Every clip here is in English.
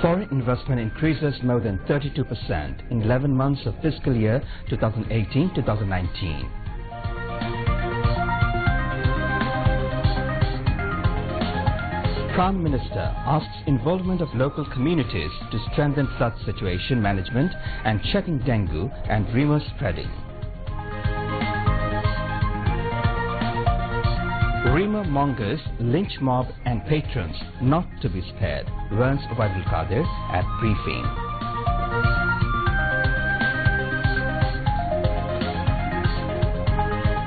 Foreign investment increases more than 32% in 11 months of fiscal year 2018-2019. Prime Minister asks involvement of local communities to strengthen flood situation management and checking dengue and rumor spreading. Rumor mongers, lynch mob and patrons not to be spared, warns Abdul Qadir at briefing.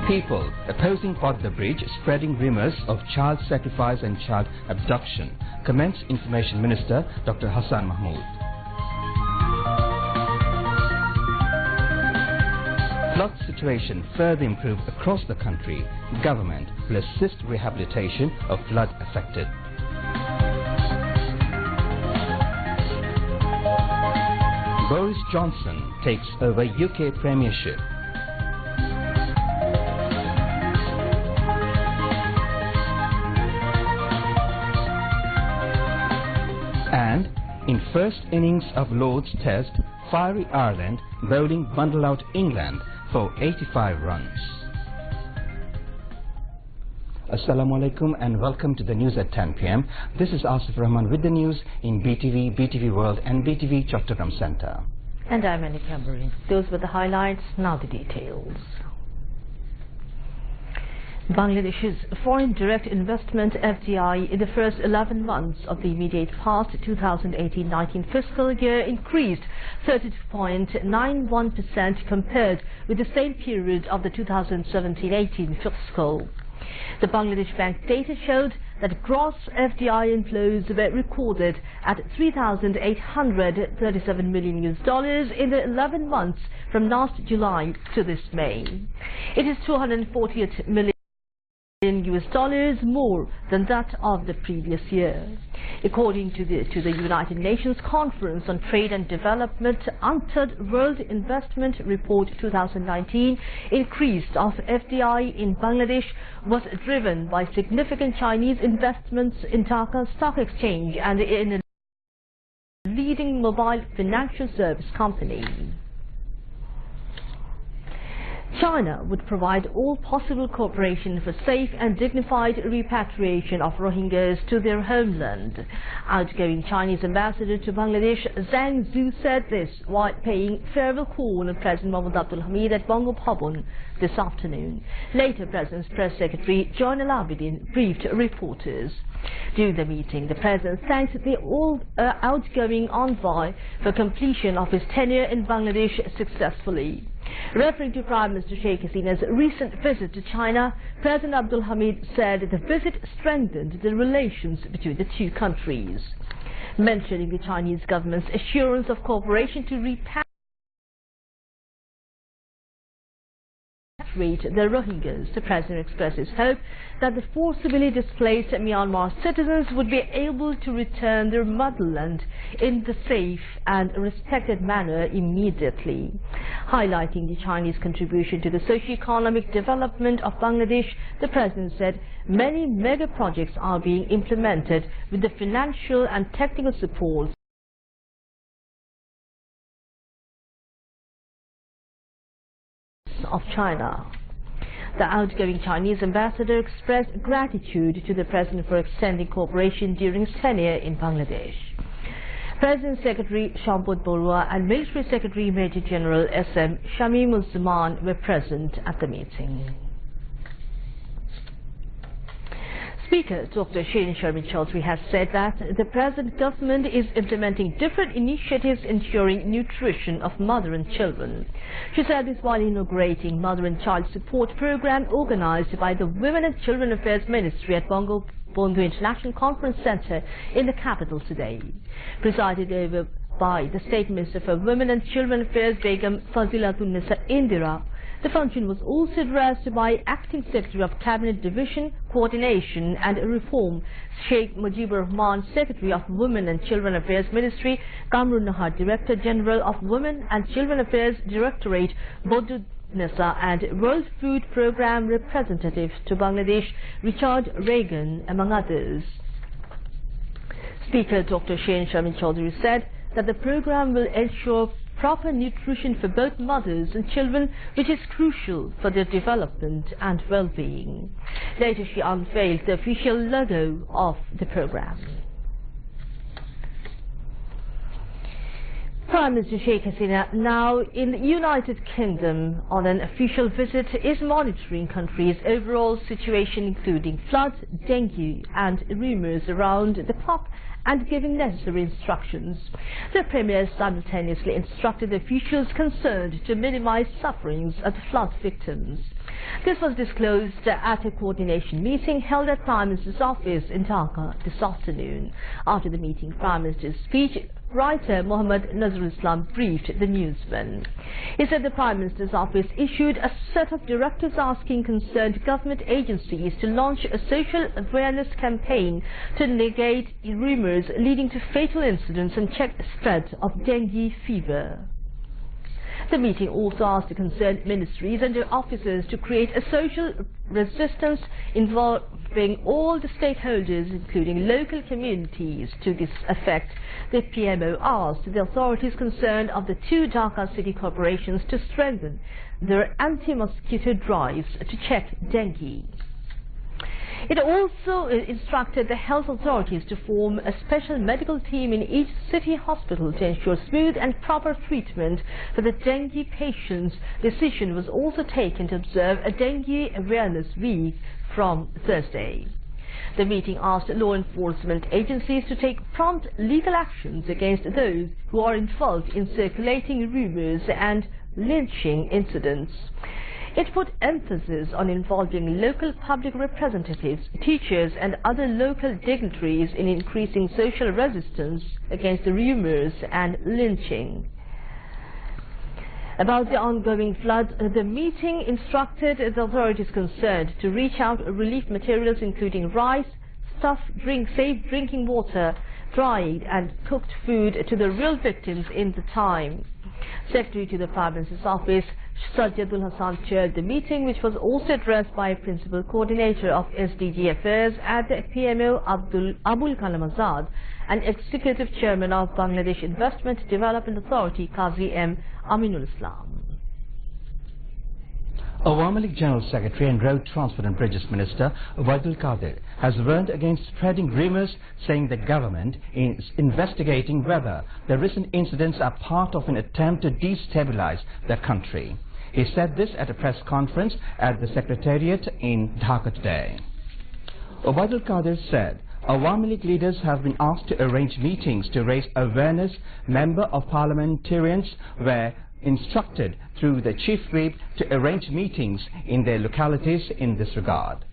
People opposing Padma Bridge spreading rumors of child sacrifice and child abduction, comments Information Minister Dr. Hassan Mahmood. Flood situation further improved across the country. Government will assist rehabilitation of flood affected. Boris Johnson takes over UK Premiership. And in first innings of Lord's Test, fiery Ireland bowling bundle out England for 85 runs. Assalamu alaikum and welcome to the news at 10 p.m. This is Asif Rahman with the news in BTV, BTV World and BTV Chattogram Centre. And I'm Annie Cameron. Those were the highlights, now the details. Bangladesh's foreign direct investment FDI in the first 11 months of the immediate past 2018-19 fiscal year increased 32.91% compared with the same period of the 2017-18 fiscal. The Bangladesh Bank data showed that gross FDI inflows were recorded at $3,837 million in the 11 months from last July to this May. It is $248 million more than that of the previous year. According to the United Nations Conference on Trade and Development, UNCTAD World Investment Report 2019, increase of FDI in Bangladesh was driven by significant Chinese investments in Dhaka Stock Exchange and in a leading mobile financial service company. China would provide all possible cooperation for safe and dignified repatriation of Rohingyas to their homeland. Outgoing Chinese ambassador to Bangladesh, Zhang Zhu, said this while paying farewell call on President Mohammad Abdul Hamid at Bongo Bhavan this afternoon. Later, President's press secretary, John Al-Abidin, briefed reporters. During the meeting, the President thanked the outgoing envoy for completion of his tenure in Bangladesh successfully. Referring to Prime Minister Sheikh Hasina's recent visit to China, President Abdul Hamid said the visit strengthened the relations between the two countries. Mentioning the Chinese government's assurance of cooperation to repatriate the Rohingyas, the President expressed his hope that the forcibly displaced Myanmar citizens would be able to return their motherland in the safe and respected manner immediately. Highlighting the Chinese contribution to the socio-economic development of Bangladesh, the President said many mega projects are being implemented with the financial and technical support of China. The outgoing Chinese ambassador expressed gratitude to the President for extending cooperation during his tenure in Bangladesh. President Secretary Shampod Borua and Military Secretary Major General S.M. Shamimul Zaman were present at the meeting. Speaker Dr. Shirin Sharmin Chaudhry has said that the present government is implementing different initiatives ensuring nutrition of mother and children. She said this while inaugurating Mother and Child Support Program organized by the Women and Children Affairs Ministry at Bongo Bondhu International Conference Center in the capital today. Presided over by the State Minister for Women and Children Affairs Begum Fazilatul Nisa Indira, the function was also addressed by Acting Secretary of Cabinet Division, Coordination and Reform, Sheikh Mujibur Rahman, Secretary of Women and Children Affairs Ministry, Kamrun Nahar, Director General of Women and Children Affairs Directorate, Bodud Nisa, and World Food Programme Representative to Bangladesh, Richard Reagan, among others. Speaker Dr. Shein Sharmin Chaudhary said that the program will ensure proper nutrition for both mothers and children, which is crucial for their development and well-being. Later, she unveiled the official logo of the program. Prime Minister Sheikh Hasina, now in the United Kingdom on an official visit, is monitoring country's overall situation, including floods, dengue and rumours around the clock, and giving necessary instructions. The Premier simultaneously instructed officials concerned to minimize sufferings of the flood victims. This was disclosed at a coordination meeting held at Prime Minister's office in Dhaka this afternoon. After the meeting, Prime Minister's speech writer Mohammad Nazrul Islam briefed the newsmen. He said the Prime Minister's office issued a set of directives asking concerned government agencies to launch a social awareness campaign to negate rumours leading to fatal incidents and check the spread of dengue fever. The meeting also asked the concerned ministries and their officers to create a social resistance involving all the stakeholders, including local communities. To this effect, the PMO asked the authorities concerned of the two Dhaka city corporations to strengthen their anti-mosquito drives to check dengue. It also instructed the health authorities to form a special medical team in each city hospital to ensure smooth and proper treatment for the dengue patients. Decision was also taken to observe a dengue awareness week from Thursday. The meeting asked law enforcement agencies to take prompt legal actions against those who are involved in circulating rumours and lynching incidents. It put emphasis on involving local public representatives, teachers and other local dignitaries in increasing social resistance against the rumours and lynching. About the ongoing flood, the meeting instructed the authorities concerned to reach out relief materials including rice, safe drinking water, dried and cooked food to the real victims in the time. Secretary to the Prime Minister's office, Sajjadul Hassan, chaired the meeting, which was also addressed by Principal Coordinator of SDG Affairs at the PMO Abul Kalam Azad and Executive Chairman of Bangladesh Investment Development Authority, Qazi M. Aminul Islam. Awami League General Secretary and Road Transport and Bridges Minister Waidul Qadir has warned against spreading rumours, saying the government is investigating whether the recent incidents are part of an attempt to destabilise the country. He said this at a press conference at the Secretariat in Dhaka today. Waidul Qadir said Awami League leaders have been asked to arrange meetings to raise awareness. Member of parliamentarians were instructed through the Chief Whip to arrange meetings in their localities in this regard.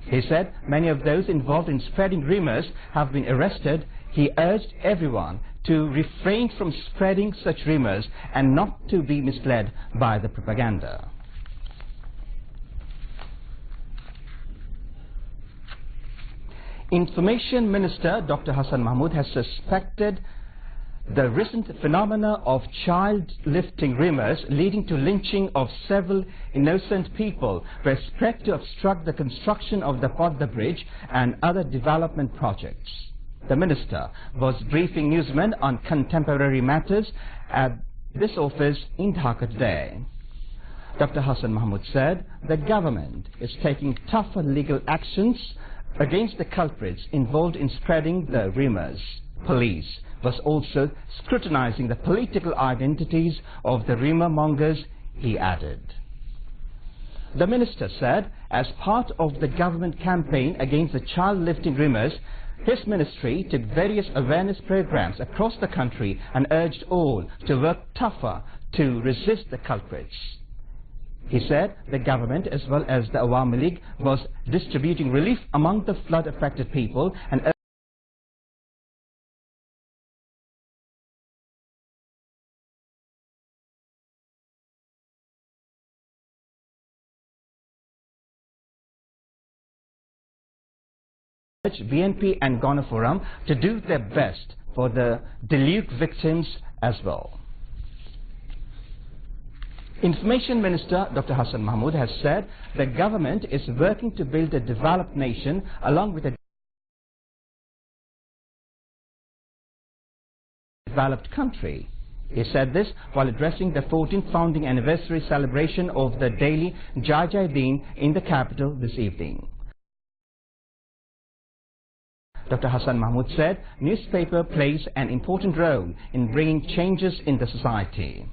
He said many of those involved in spreading rumours have been arrested. He urged everyone to refrain from spreading such rumours and not to be misled by the propaganda. Information Minister Dr. Hassan Mahmood has suspected the recent phenomena of child-lifting rumours leading to lynching of several innocent people were spread to obstruct the construction of the Padda Bridge and other development projects. The Minister was briefing newsmen on contemporary matters at this office in Dhaka today. Dr. Hassan Mahmood said the government is taking tougher legal actions against the culprits involved in spreading the rumours. Police was also scrutinizing the political identities of the rumour mongers, he added. The minister said as part of the government campaign against the child-lifting rumours, his ministry took various awareness programs across the country and urged all to work tougher to resist the culprits. He said the government as well as the Awami League was distributing relief among the flood-affected people and BNP and Ghana Forum to do their best for the deluge victims as well. Information Minister Dr. Hassan Mahmood has said the government is working to build a developed nation along with a developed country. He said this while addressing the 14th founding anniversary celebration of the daily Jai Jai Din in the capital this evening. Dr. Hassan Mahmood said newspaper plays an important role in bringing changes in the society.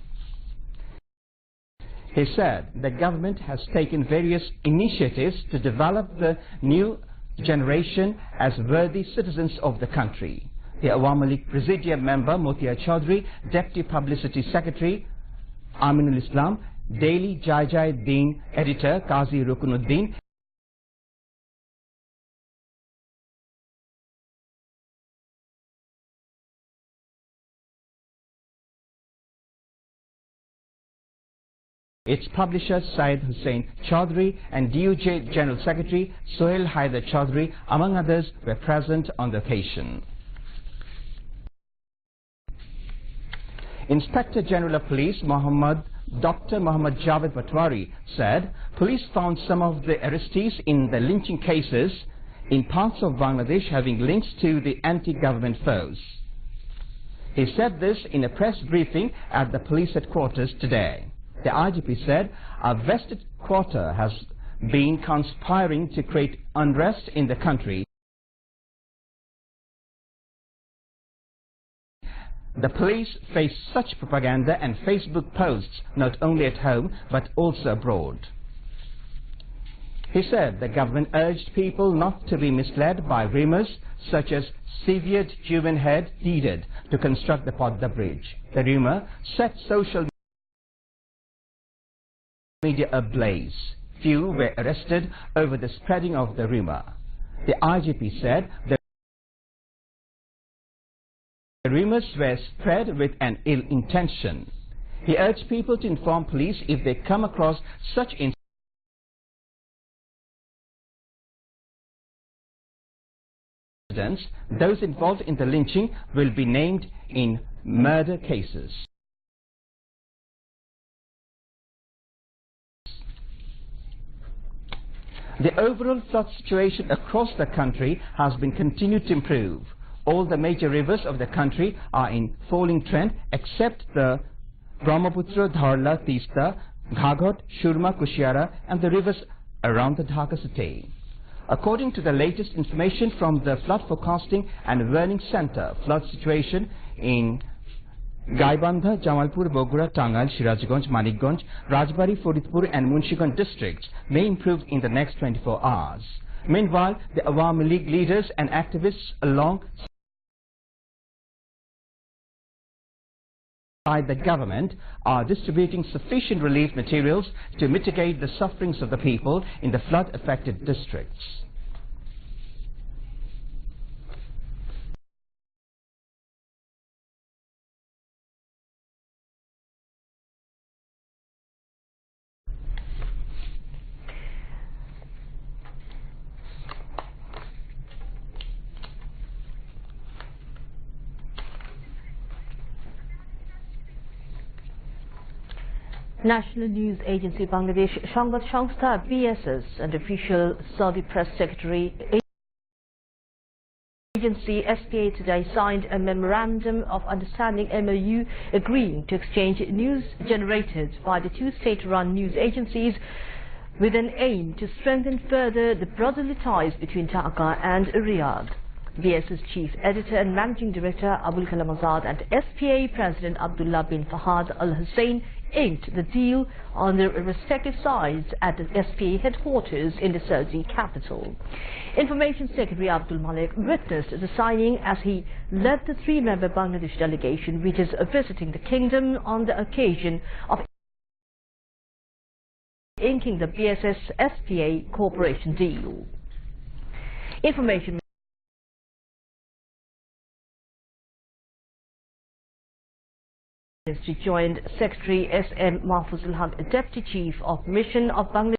He said the government has taken various initiatives to develop the new generation as worthy citizens of the country. The Awami League Presidium member Motia Chaudhry, Deputy Publicity Secretary Aminul Islam, Daily Jai Jai Din editor Qazi Rukunuddin, its publisher Syed Hussain Chaudhry and DUJ General Secretary Sohail Haider Chaudhry, among others, were present on the occasion. Inspector General of Police Dr. Muhammad Javed Patwari said police found some of the arrestees in the lynching cases in parts of Bangladesh having links to the anti-government foes. He said this in a press briefing at the police headquarters today. The IGP said a vested quarter has been conspiring to create unrest in the country. The police face such propaganda and Facebook posts not only at home but also abroad. He said the government urged people not to be misled by rumors such as severed human head needed to construct the Podda Bridge. The rumor set social media ablaze. Few were arrested over the spreading of the rumor. The IGP said the rumors were spread with an ill intention. He urged people to inform police if they come across such incidents. Those involved in the lynching will be named in murder cases. The overall flood situation across the country has been continued to improve. All the major rivers of the country are in falling trend except the Brahmaputra, Dharla, Tista, Ghaghot, Shurma, Kushiara and the rivers around the Dhaka city. According to the latest information from the Flood Forecasting and Warning Center, flood situation in Gaibandha, Jamalpur, Bogura, Tangal, Shirajganj, Manikganj, Rajbari, Faridpur and Munshiganj districts may improve in the next 24 hours. Meanwhile, the Awami League leaders and activists alongside the government are distributing sufficient relief materials to mitigate the sufferings of the people in the flood-affected districts. National News Agency Bangladesh Shangbad Sangstha BSS and official Saudi Press Secretary Agency SPA today signed a Memorandum of Understanding MOU agreeing to exchange news generated by the two state-run news agencies with an aim to strengthen further the brotherly ties between Dhaka and Riyadh. BSS Chief Editor and Managing Director Abul Kalam Azad and SPA President Abdullah bin Fahad Al Hussein inked the deal on their respective sides at the SPA headquarters in the Saudi capital. Information Secretary Abdul Malik witnessed the signing as he led the three-member Bangladesh delegation which is visiting the kingdom on the occasion of inking the BSS SPA cooperation deal. Information Ministry joined Secretary S.M. Mahfuzul Haq, Deputy Chief of Mission of Bangladesh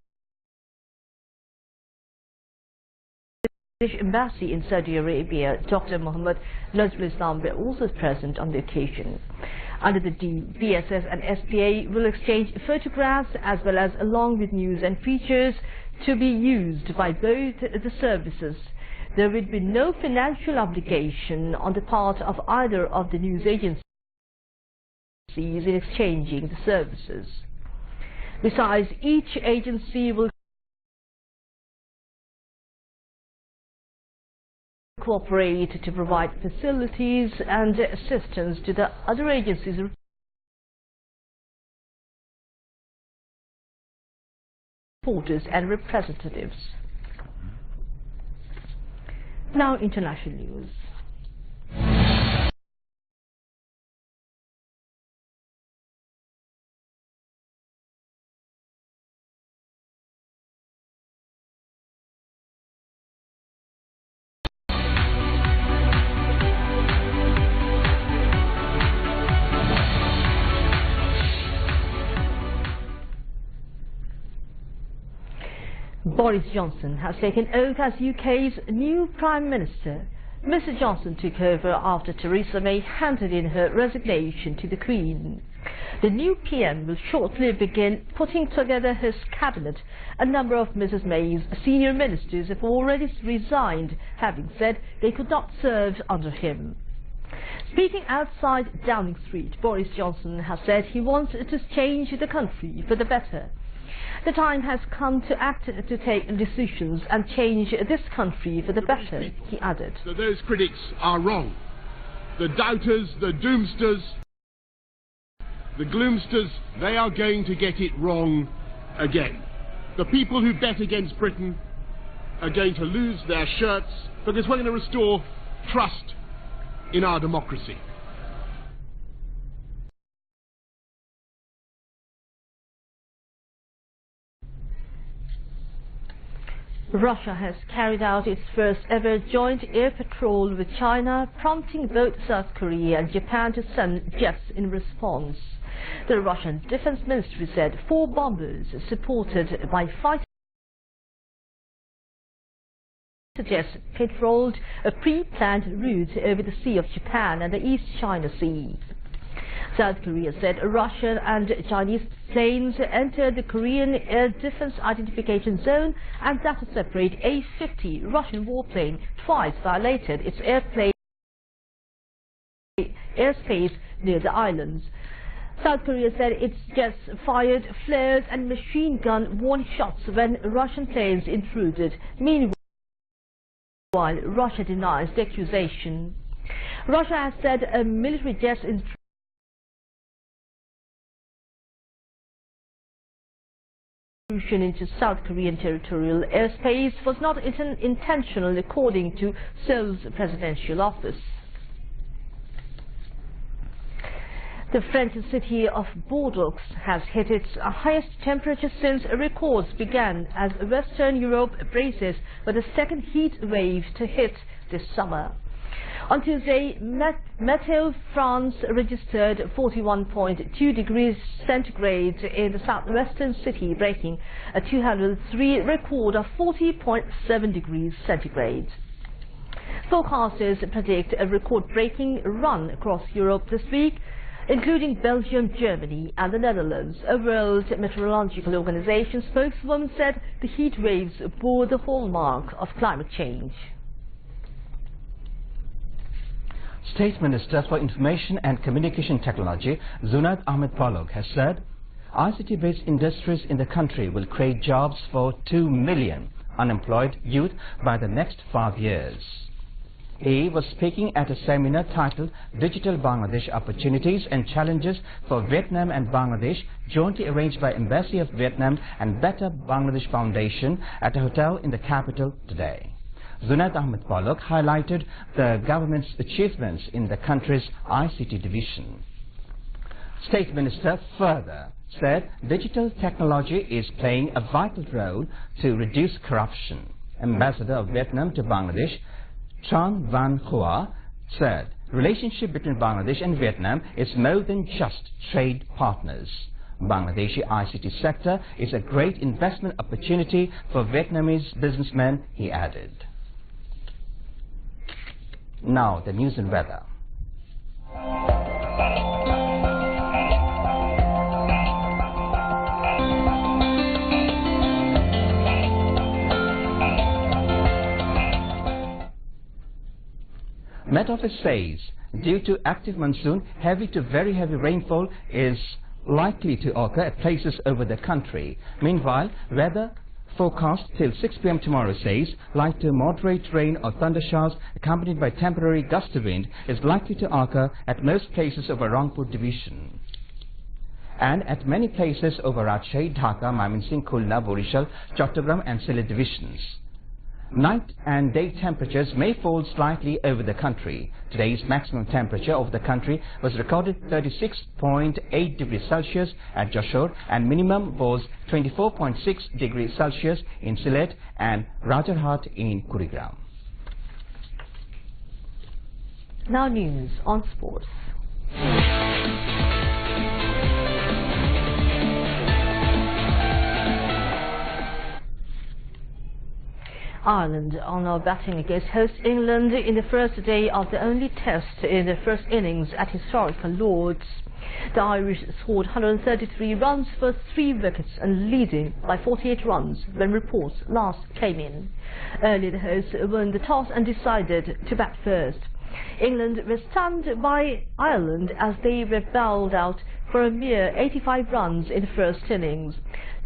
Embassy in Saudi Arabia. Dr. Muhammad Nazrul Islam were also present on the occasion. Under the deal, BSS and SPA will exchange photographs as well as along with news and features to be used by both the services. There will be no financial obligation on the part of either of the news agencies. in exchanging the services. Besides, each agency will cooperate to provide facilities and assistance to the other agencies reporters and representatives. Now international news. Boris Johnson has taken oath as UK's new Prime Minister. Mr Johnson took over after Theresa May handed in her resignation to the Queen. The new PM will shortly begin putting together his cabinet. A number of Mrs May's senior ministers have already resigned, having said they could not serve under him. Speaking outside Downing Street, Boris Johnson has said he wants to change the country for the better. The time has come to act, to take decisions and change this country for the better, he added. So those critics are wrong. The doubters, the doomsters, the gloomsters, they are going to get it wrong again. The people who bet against Britain are going to lose their shirts because we're going to restore trust in our democracy. Russia has carried out its first ever joint air patrol with China, prompting both South Korea and Japan to send jets in response. The Russian Defense Ministry said 4 bombers supported by fighter jets patrolled a pre-planned route over the Sea of Japan and the East China Sea. South Korea said Russian and Chinese planes entered the Korean Air Defense Identification Zone and that a separate A-50 Russian warplane twice violated its airspace near the islands. South Korea said its jets fired flares and machine gun warning shots when Russian planes intruded. Meanwhile, Russia denies the accusation. Russia has said a military jet intrusion into South Korean territorial airspace was not intentional, according to Seoul's presidential office. The French city of Bordeaux has hit its highest temperature since records began as Western Europe braces for the second heat wave to hit this summer. On Tuesday, Meteo France registered 41.2 degrees centigrade in the southwestern city, breaking a 2003 record of 40.7 degrees centigrade. Forecasters predict a record-breaking run across Europe this week, including Belgium, Germany and the Netherlands. A World Meteorological Organization spokeswoman said the heat waves bore the hallmark of climate change. State Minister for Information and Communication Technology, Zunat Ahmed Palok, has said ICT-based industries in the country will create jobs for 2 million unemployed youth by the next 5 years. He was speaking at a seminar titled Digital Bangladesh Opportunities and Challenges for Vietnam and Bangladesh, jointly arranged by Embassy of Vietnam and Better Bangladesh Foundation at a hotel in the capital today. Zunat Ahmed Palok highlighted the government's achievements in the country's ICT division. State Minister further said digital technology is playing a vital role to reduce corruption. Ambassador of Vietnam to Bangladesh, Tran Van Hoa, said relationship between Bangladesh and Vietnam is more than just trade partners. Bangladeshi ICT sector is a great investment opportunity for Vietnamese businessmen, he added. Now the news and weather. Met Office says due to active monsoon, heavy to very heavy rainfall is likely to occur at places over the country. Meanwhile, weather forecast till 6 p.m. tomorrow says light to moderate rain or thunder showers accompanied by temporary gust of wind is likely to occur at most places over Rangpur division and at many places over Rajshahi, Dhaka, Mymensingh, Khulna, Borishal, Chattogram and Sylhet divisions. Night and day temperatures may fall slightly over the country. Today's maximum temperature over the country was recorded 36.8 degrees Celsius at Jashore and minimum was 24.6 degrees Celsius in Sylhet and Rajarhat in Kurigram. Now news on sports. Ireland are now batting against host England in the first day of the only test in the first innings at historical Lords. The Irish scored 133 runs for 3 wickets and leading by 48 runs when reports last came in. Earlier the hosts won the toss and decided to bat first. England were stunned by Ireland as they were bowled out for a mere 85 runs in the first innings.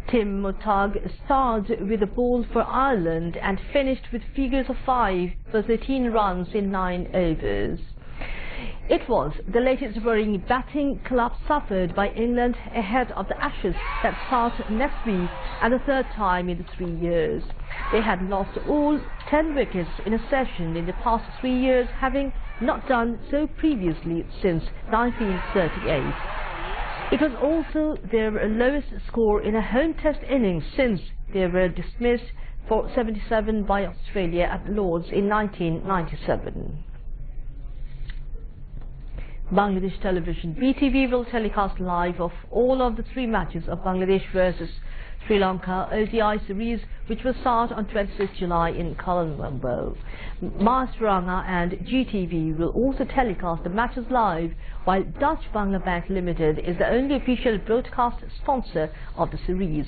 Tim Motag started with a ball for Ireland and finished with figures of 5 for 13 runs in 9 overs. It was the latest worrying batting collapse suffered by England ahead of the Ashes that start next week and the third time in the 3 years. They had lost all 10 wickets in a session in the past 3 years, having not done so previously since 1938. It was also their lowest score in a home test innings since they were dismissed for 77 by Australia at Lords in 1997. Bangladesh television BTV will telecast live of all of the 3 matches of Bangladesh versus Sri Lanka ODI series, which will start on 26 July in Colombo. Masranga and GTV will also telecast the matches live, while Dutch Bangla Bank Limited is the only official broadcast sponsor of the series.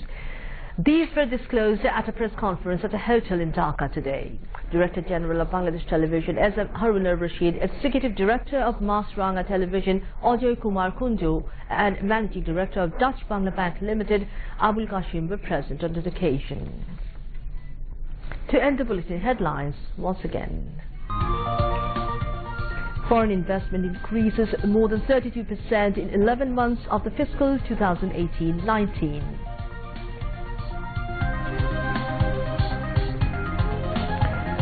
These were disclosed at a press conference at a hotel in Dhaka today. Director General of Bangladesh Television, Harun Rashid, Executive Director of Masranga Television, Ajay Kumar Kundu, and Managing Director of Dutch Bangla Bank Limited, Abul Qasim, were present on the occasion. To end the bulletin headlines once again. Foreign investment increases more than 32% in 11 months of the fiscal 2018-19.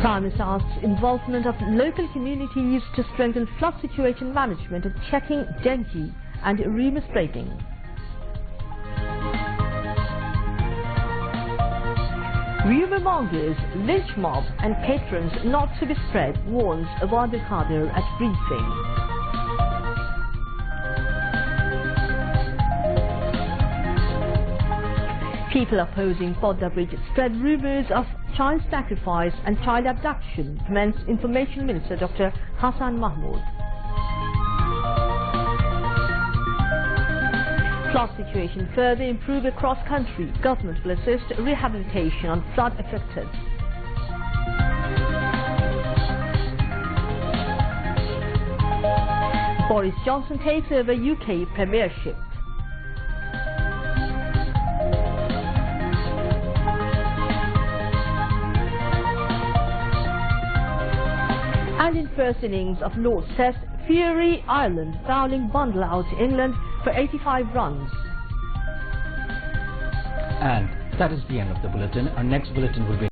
Prime Minister asks involvement of local communities to strengthen flood situation management and checking dengue and rumor spreading. Rumour mongers, lynch mob and patrons not to be spread, warns Abdul Qadir at briefing. People opposing Podda Bridge spread rumours of child sacrifice and child abduction, comments Information Minister Dr. Hassan Mahmood. Flood situation further improved across country. Government will assist rehabilitation on flood affected. Boris Johnson takes over UK Premiership. And in first innings of Lord's Test, Fury Ireland bowling bundle out England for 85 runs. And that is the end of the bulletin. Our next bulletin will be